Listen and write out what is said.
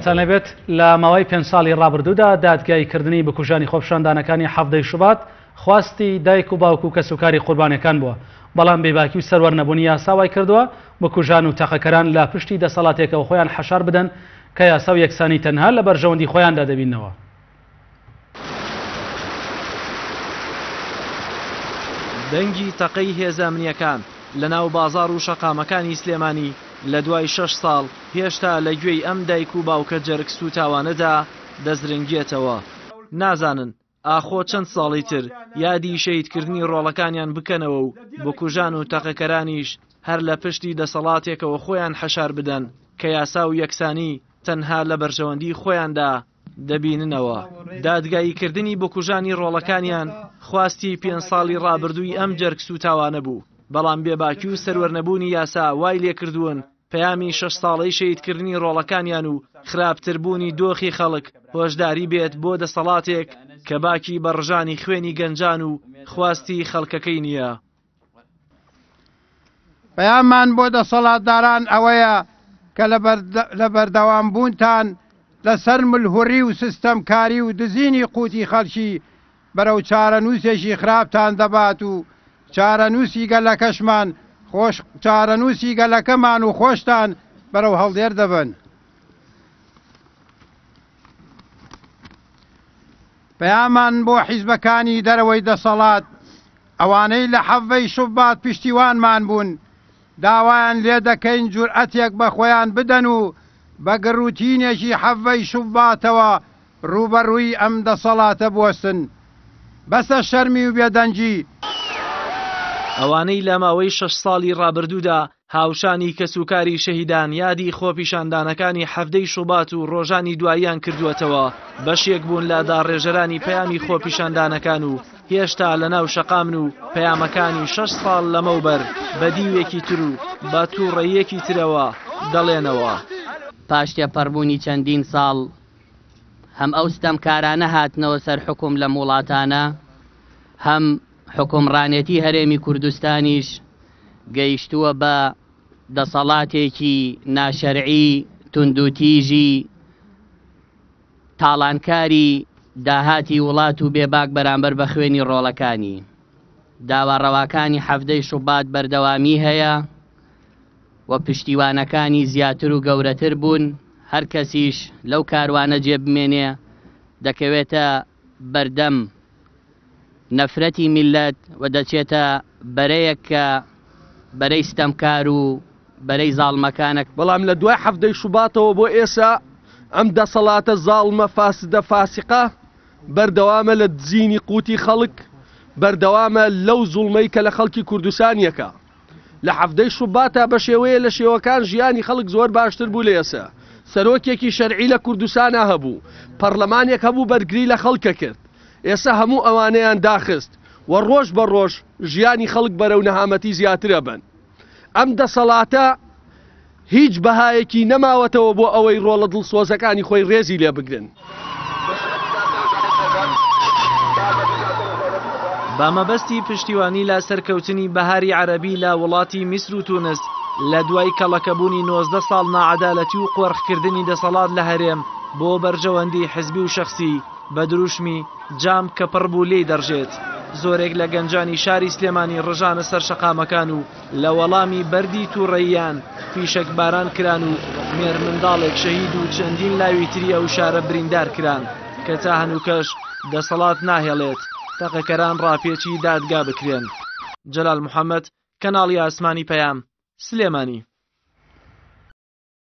تەنەبێت لە ماوەی 5 ساڵی ڕابردوودا دادگایکردنی بکوژانی خۆپیشاندانەکانی حەفدەی شوبات خواستی دایک و باوک و کەسوکاری قوربانیەکان بووە، بەڵام بێباکی و سەروەرنەبوونی یاسا وای کردووە بکوژان و تەقەکەران لە پشتی دەسەڵاتێکەوە خۆیان حەشار بدەن کە یاسا و یەکسانی تەنها لە بەرژەوەندی خۆیاندا دەبینەوە. دەنگی تەقەی هێزانیەکان لە ناو بازار و شەقامەکانی سلێمانی لە دوای 6 ساڵ هێشتا لە گوێی ئەم دایک و باوکە جەرگس و تاوانەدا دەزرنگێتەوە. نازانن ئاخۆ چەند ساڵی تر یادی شەیدکردنی ڕۆڵەکانیان بکەنەوە و بکوژان و تەقەکەرانیش هەر لە پشتی دەسەڵاتێکەوە خۆیان حەشار بدەن کە یاسا و یەکسانی تەنها لە بەرژەوەندی خۆیاندا دەبیننەوە. دادگاییکردنی بکوژانی ڕۆڵەکانیان خواستی 5 ساڵی ڕابردووی ئەم جەرگس و تاوانە بوو، بەڵام بێباکی و سەروەرنەبوونی یاسا وای لێکردوون پەیامی 6 ساڵەی شەیدکردنی ڕۆڵەکانیان و خراپتربوونی دۆخی خەڵک هۆشداری بێت بۆ دەسەڵاتێک کە باکی بەڕژانی خوێنی گەنجان و خواستی خەڵکەکەی نییە. پەیاممان بۆ دەسەڵاتداران ئەوەیە کە لە بەردەوام بوونتان لەسەر ملهوڕی و سیستەمکاری و دزینی قوتی خەڵکی بەرەو چارەنووسێکی خراپتان دەبات و چارەنووسی گەلەکەشمان چارەنووسی گەلەکەمان و خۆشتان بەرەو هەڵدێر دەبن. پەیامان بۆ حیزبەکانی دەرەوەی دەسەڵات ئەوانەی لە حەڤەی شوبات پشتیوانمان بوون داوایان لێ دەکەین جورئەتێک بە خۆیان بدەن و بە گڕوتینێکی حەڤەی شوباتەوە ڕوبەڕووی ئەم دەسەڵاتە بوەستن. بەسە شەرمی و بێدەنجی. ئەوانەی لە ماوەی 6 ساڵی ڕابردوودا هاوشانی کەسوکاری شەهیدان یادی خۆپیشاندانەکانی حەفدەی شوبات و ڕۆژانی دواییان کردووەتەوە، بەشێک بوون لە داڕێژەرانی پەیامی خۆپیشاندانەکان و هێشتا لە ناو شەقامن و پەیامەکانی 6 ساڵ لەمەوبەر بە دیوێکی تر و بە تووڕەیەکی ترەوە دەڵێنەوە. پاش تێپەڕبوونی چەندین ساڵ هەم ئەو ستەمکارانە هاتنەوە سەر حکوم لە وڵاتانە، هەم حکومڕانێتی هەرێمی کوردستانیش گەیشتووە بە دەسەڵاتێکی ناشەرعی توندوتیژی تاڵانکاری داهاتی وڵات و بێباک بەرامبەر بە خوێنی ڕۆڵەکانی. داواڕەواکانی حەفدەی شوبات بەردەوامی هەیە و پشتیوانەکانی زیاتر و گەورەتر بوون. هەر کەسیش لەو کاروانە جێبمێنێ دەکەوێتە بەردەم نەفرەتی میلەت و دەچێتە بەرەیەک کە بەرەی ستەمکار و بەرەی زاڵمەکانە. بەڵام لە دوای حەفدەی شوباتەوە بۆ ئێسا ئەم دەسەڵاتە زاڵمە فاسدە فاسقە بەردەوامە لە دزینی قوتی خەڵک، بەردەوامە لەو زوڵمەی کە لە خەڵکی کوردستانیەکە. لە حەفدەی شوباتە بە شێوەیە لە شێوەکان ژیانی خەڵک زۆر باشتر بوو لە ئێسا. سەرۆکێکی شەرعی لە کوردستانە هەبوو، پەرلەمانێک هەبوو بەرگری لە خەڵکە کرد. ئێستا هەموو ئەوانەیان داخست و ڕۆژ بە ڕۆژ ژیانی خەڵک بەرەو نەهامەتی زیاترە بن. ئەم دەسەڵاتە هیچ بەهایەکی نەماوەتەوە بۆ ئەوەی ڕۆڵە دڵسۆزەکانی خۆی ڕێزی لێ بگرن. بە مەبەستی پشتیوانی لە سەرکەوتنی بەهاری عەرەبی لە وڵاتی میسر و تونس لە دوای کەڵەکەبوونی 19 ساڵ ناعەدالەتی و قۆڕخکردنی دەسەڵات لە هەرێم بۆ بەرژەوەندی حزبی و شەخسی بە دروشمی جام کە پڕ بوو لێی دەڕژێت. زۆرێک لە گەنجانی شاری سلێمانی ڕژانە سەر شەقامەکان و لە وەڵامی بەردی تووڕەییان فیشەک باران کران و مێر منداڵێک شەهید و چەندین لاوی تریە و شارە بریندار کران کە تا هەنووکەش دەسەڵات ناهێڵێت تەقەکەران ڕاپێچی دادگا بکرێن. جەلال محەممەد، کەناڵی ئاسمانی پەیام، سلێمانی.